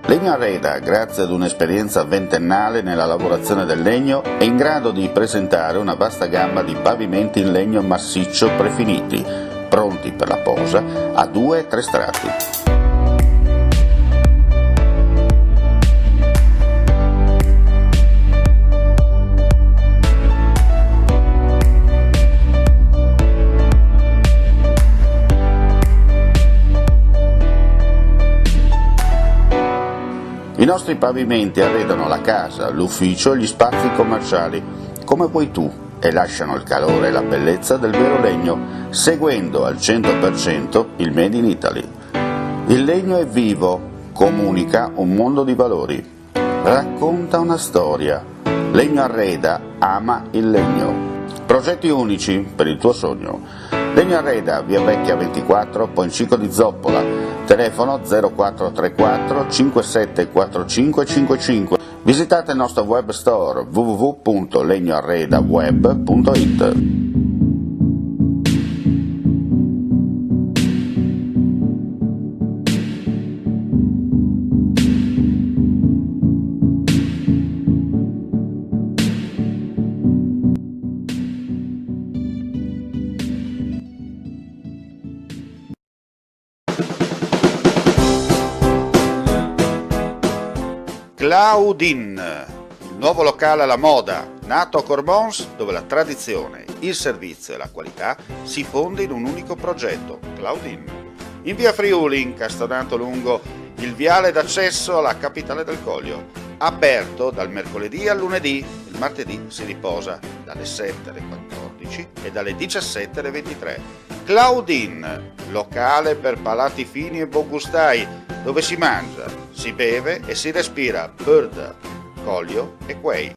Legno Arreda, grazie ad un'esperienza ventennale nella lavorazione del legno, è in grado di presentare una vasta gamma di pavimenti in legno massiccio prefiniti, pronti per la posa a 2 e 3 strati. I nostri pavimenti arredano la casa, l'ufficio e gli spazi commerciali, come vuoi tu, e lasciano il calore e la bellezza del vero legno, seguendo al 100% il Made in Italy. Il legno è vivo, comunica un mondo di valori, racconta una storia. Legno Arreda ama il legno. Progetti unici per il tuo sogno. Legno Arreda, via Vecchia 24, Poncico di Zoppola, telefono 0434 574555. Visitate il nostro web store www.legnoarredaweb.it. Claudin, il nuovo locale alla moda, nato a Corbons, dove la tradizione, il servizio e la qualità si fonde in un unico progetto, Claudin. In via Friuli, incastonato lungo il viale d'accesso alla capitale del Coglio, aperto dal mercoledì al lunedì, il martedì si riposa dalle 7 alle 14 e dalle 17 alle 23. Claudin, locale per palati fini e buongustai, dove si mangia, si beve e si respira bird, Coglio e quei.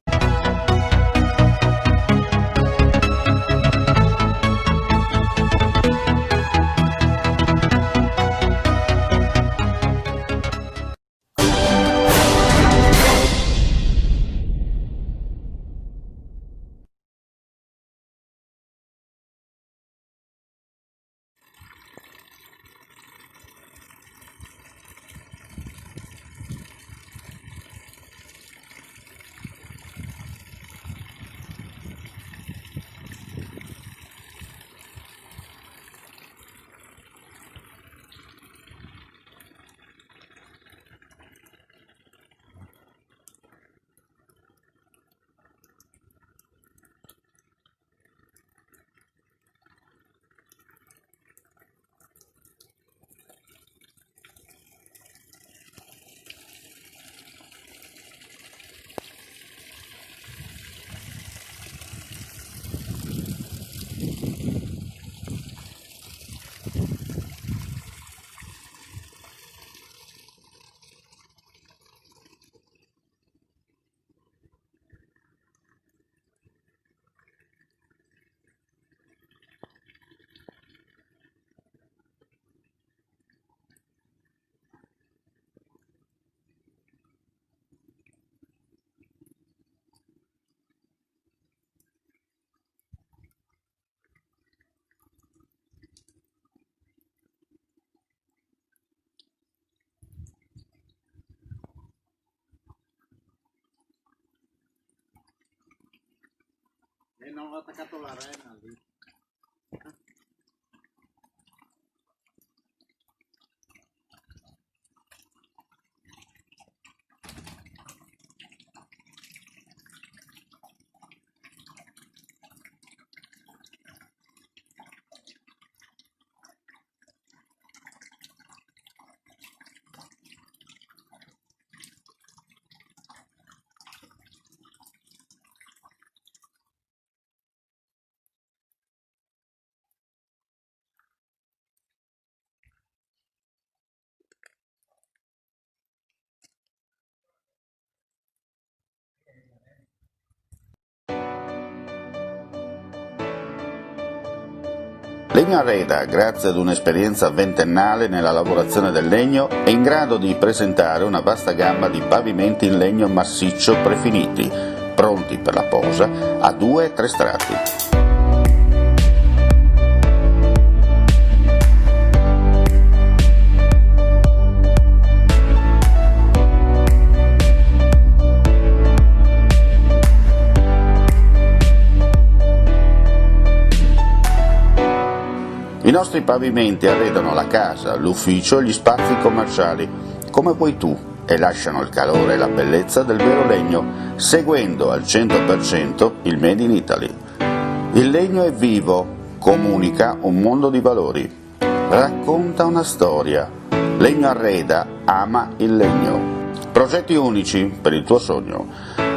E non ho attaccato la rena lì. Legno Arreda, grazie ad un'esperienza ventennale nella lavorazione del legno, è in grado di presentare una vasta gamma di pavimenti in legno massiccio prefiniti, pronti per la posa a 2 e 3 strati. nostri pavimenti arredano la casa, l'ufficio e gli spazi commerciali, come vuoi tu, e lasciano il calore e la bellezza del vero legno, seguendo al 100% il Made in Italy. Il legno è vivo, comunica un mondo di valori, racconta una storia. Legno Arreda ama il legno. Progetti unici per il tuo sogno.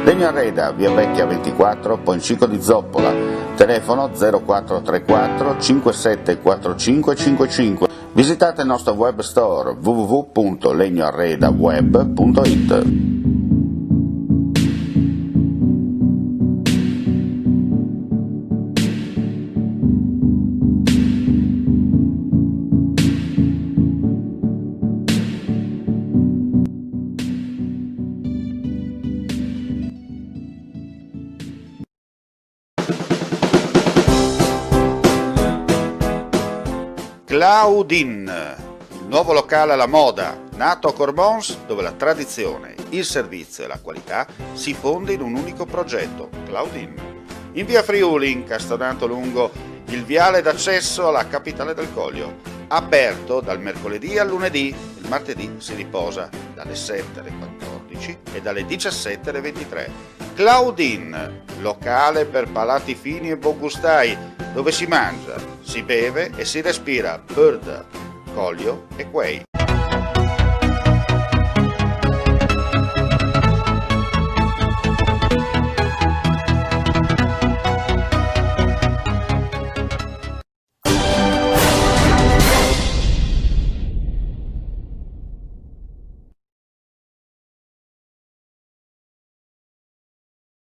Legno Arreda, via Vecchia 24, Poncico di Zoppola, telefono 0434 5745 55. Visitate il nostro web store www.legnoarredaweb.it. Claudin, il nuovo locale alla moda, nato a Corbons, dove la tradizione, il servizio e la qualità si fonde in un unico progetto, Claudin. In via Friuli, incastonato lungo il viale d'accesso alla capitale del Coglio, aperto dal mercoledì al lunedì, il martedì si riposa dalle 7 alle 14 e dalle 17 alle 23. Claudin, locale per palati fini e buongustai, dove si mangia, si beve e si respira bird, Coglio e quei.